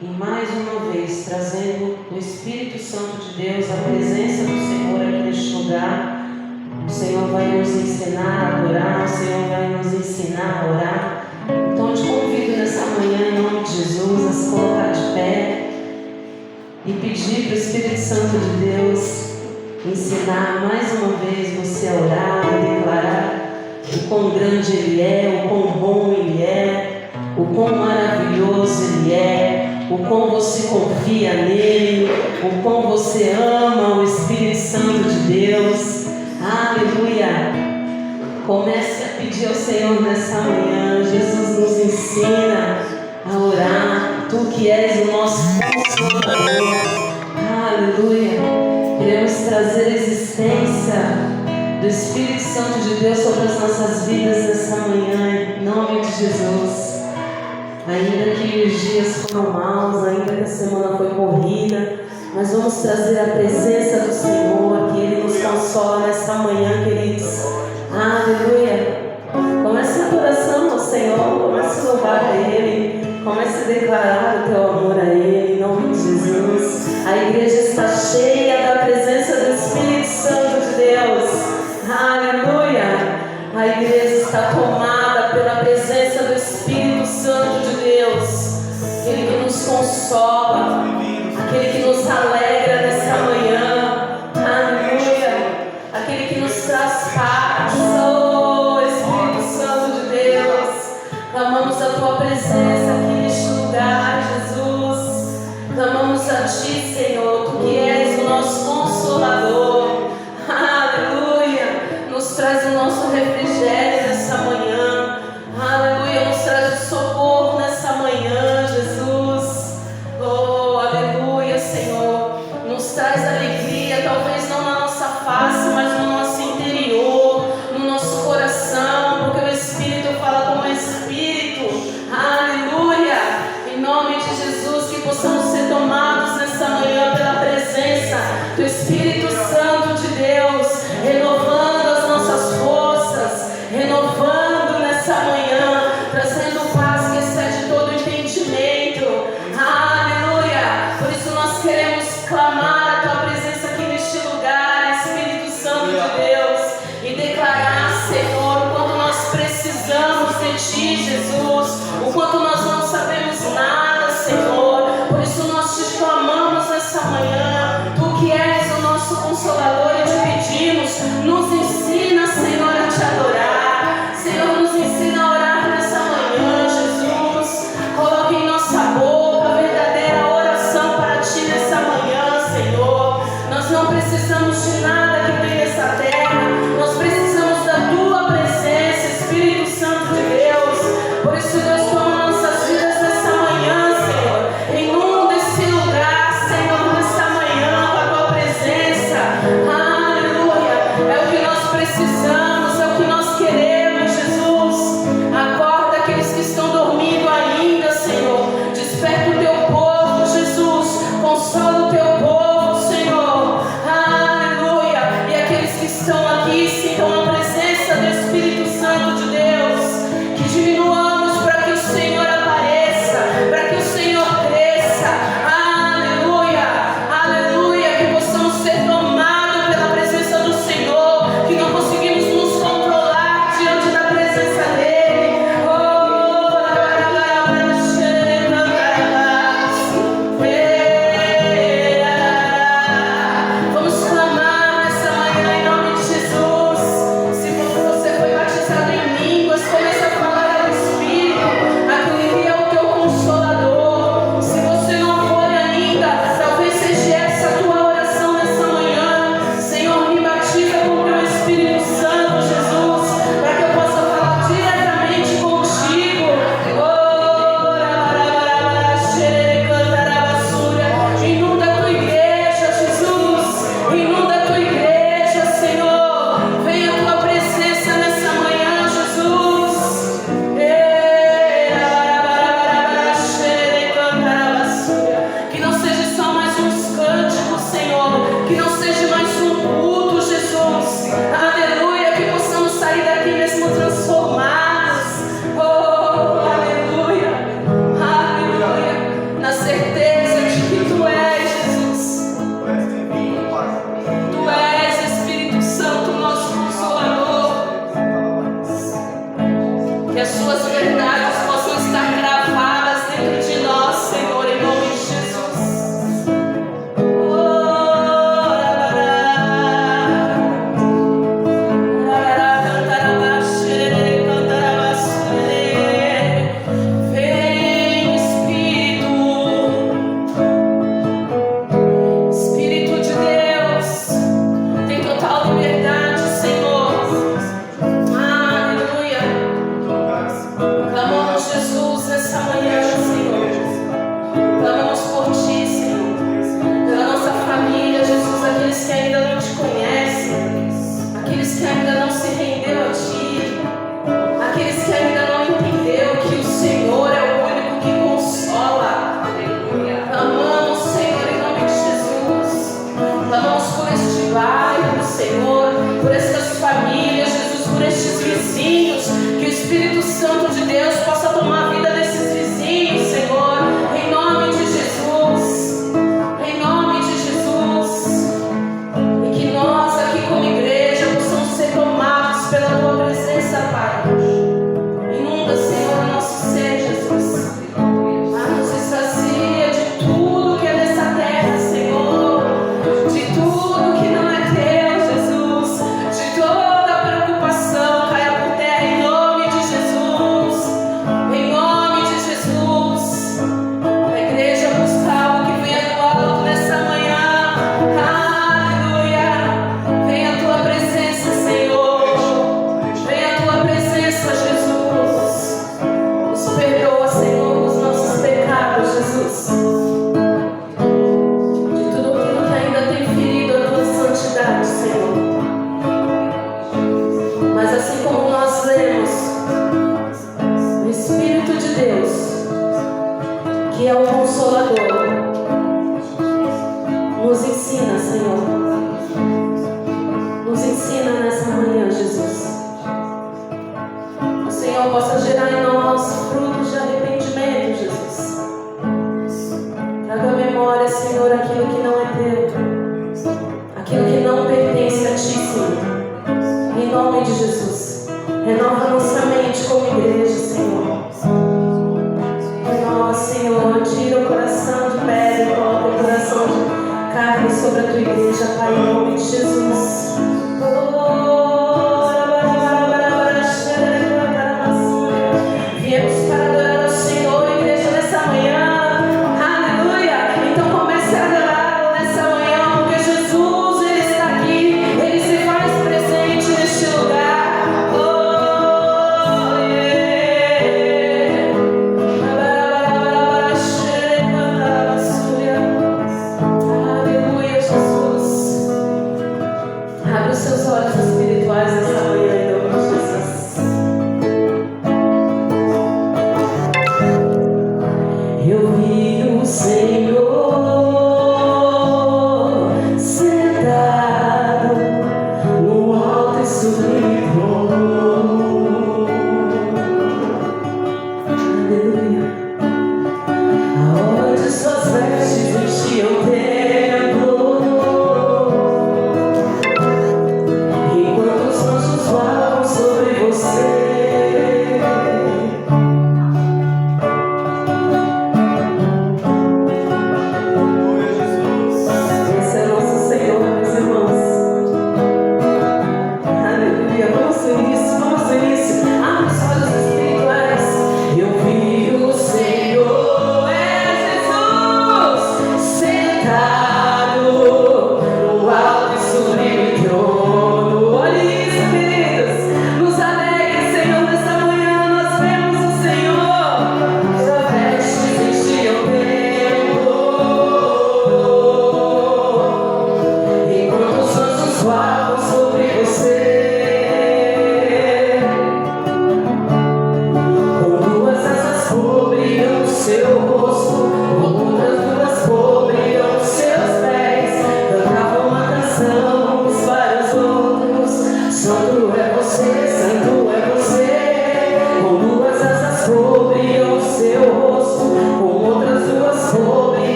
e mais uma vez trazendo o Espírito Santo de Deus, a presença do Senhor aqui neste lugar. O Senhor vai nos ensinar a adorar, o Senhor vai nos ensinar a orar. Então eu te convido nessa manhã, em nome de Jesus, a se colocar de pé e pedir para o Espírito Santo de Deus ensinar mais uma vez você a orar e declarar o quão grande Ele é, o quão bom Ele é, o quão maravilhoso Ele é, o quão você confia nele, o quão você ama o Espírito Santo de Deus. Aleluia! Comece a pedir ao Senhor nessa manhã. Jesus nos ensina a orar. Tu que és o nosso Consolador. Aleluia! Queremos trazer a existência do Espírito Santo de Deus sobre as nossas vidas nessa manhã, em nome de Jesus. Ainda que os dias foram maus, ainda que a semana foi corrida, nós vamos trazer a presença do Senhor, que Ele nos consola nessa manhã, queridos. Aleluia! Comece a adoração ao Senhor, comece a louvar a Ele, comece a declarar o teu amor a Ele, em nome de Jesus. A igreja está cheia da presença do Espírito Santo de Deus. Aleluia! A igreja está tomada pela presença do Espírito Santo de Deus, aquele que nos consola, aquele que nos alegra nessa manhã. Aleluia! Aquele que nos traz paz. Oh, Espírito Santo de Deus, clamamos a tua presença aqui neste lugar, Jesus. Clamamos a ti, Senhor, tu que és o nosso Consolador. Aleluia! Nos traz o nosso refrigério nessa manhã. Aleluia! Nos traz o socorro nessa manhã, Jesus. Oh, aleluia, Senhor. Nos traz alegria, talvez não na nossa face, mas no nosso interior, no nosso coração, porque o Espírito fala com o Espírito. Aleluia! Em nome de Jesus, que possamos ser tomados nessa manhã pela presença do Espírito Santo de Deus, renovando as nossas forças, renovando nessa manhã, trazendo paz que excede todo entendimento. Aleluia! Por isso nós queremos clamar a tua presença aqui neste lugar, Espírito Santo de Deus, e declarar, Senhor, o quanto nós precisamos de ti, Jesus, o quanto nós não sabemos nada, Senhor. Por isso nós te clamamos nessa manhã, tu que és o nosso que é o Consolador. Nos ensina, Senhor. Nos ensina nessa manhã, Jesus. O Senhor possa gerar em nós frutos de arrependimento, Jesus. Traga à memória, Senhor, aquilo que não é teu, aquilo que não pertence a Ti, Senhor. Em nome de Jesus, renova nossa mente como igreja, Senhor. Renova, Senhor, tira o coração de pedra e coloca o coração de carne sobre a Tua igreja, Pai, em nome de Jesus. Viemos para adorar ao Senhor, igreja, nessa manhã. Aleluia! Então comece a adorá-lo nessa manhã, porque Jesus, Ele está aqui, Ele se faz presente neste lugar. Oh, yeah! Aleluia, Jesus. Abre os seus olhos espirituais nessa manhã, em nome de Jesus. Eu vi o Senhor